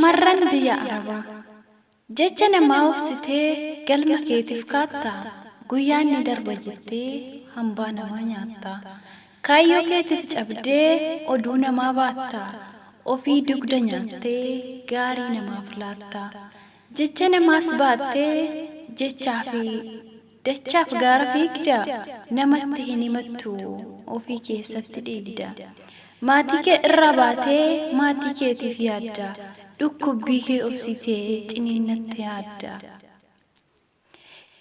Shamarran biyya Arabaa jecha namaa obsitee galma keetiif kaattaa guyyaan ni darba jettee hambaa namaa nyaattaa kaayyoo keetiif cabdee oduu namaa baattaa ofii dugda nyaattee gaarii namaaf laattaa jecha namaas baattee dachaaf gaara fiigdaa namatti hin himattu ofii keessatti dhiigda. Maatii kee irraa baatee maatii keetiif yaadda dhukkubbii kee obsitee ciniinnatti yaadda.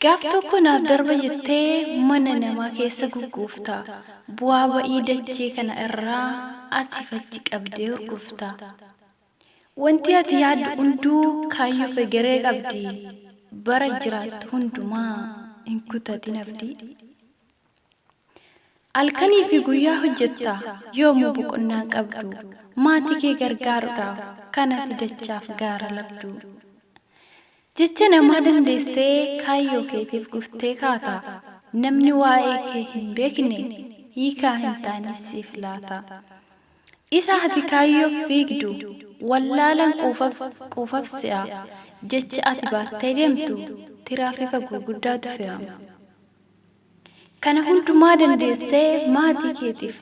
Gaaf tokko naaf darba jettee mana namaa keessa gugguufta bu'aa ba'ii dachee kana irraa asifachi qabdee urgufta. Wanti ati yaaddu hunduu kaayyoo fegeree qabdi bara jiraattu hundumaa hin kutatin abdii. Alkanii fi guyyaa hojjetta yoomuu boqonnaa qabdu maatii kee gargaaruudhaaf kanatti dachaaf gaara labdu. Jecha namaa dandeessee kaayyoo keetiif guftee kaata namni waa'ee kee hin beekne hiikaa hin taane siif laata. Isa ati kaayyoo fiigdu wallaalan quufaf si'a jecha ati baattee deemtu tiraafika gurguddaatu fe'ama. Kana hundumaa dandeessee maatii keetiif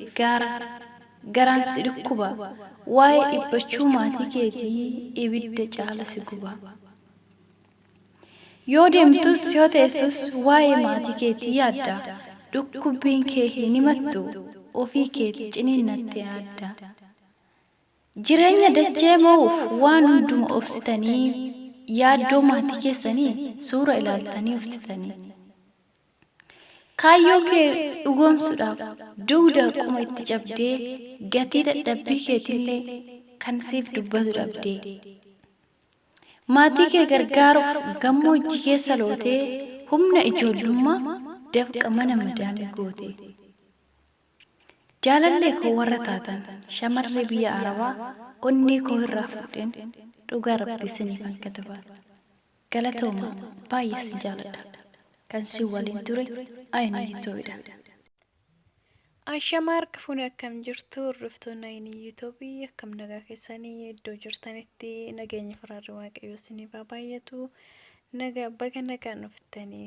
garaan si dhukkuba waa'ee dhibbachuu maatii keetii ibidda caala si guba. Yoo deemtus yoo teessus waa'ee maatii keetii yaadda dhukkubbiin kee hin himattu ofii keetii ciniinnatti yaadda. Jireenya dachee moo'uuf waan hunduma obsitanii yaaddoo maatii keessanii suura ilaaltanii obsitanii. Kaayyoo kee dhugoomsuudhaaf dugda qoma itti cabdee gatii dadhabbii keetillee kan siif dubbatu dhabdee. Maatii kee gargaaruuf gammoojjii keessa lootee humna ijoollummaa dafqa mana madaamii goote. Jaalallee koo warra taatan shamarree biyya Arabaa onnee koo irraa fuudheen dhugaa rabbisanii kan kataban. Galatooma baay'ee si jaaladha. Kan si waliin ture ayina yuutuubidha. Ashama harka fuunee akkam jirtu hordoftoonni ayina yuutuubii akkam nagaa keessanii iddoo jirtanitti nageenya firaarri waaqayyoo isiniif haa baay'atu nagaa bakka nagaan dhuftanii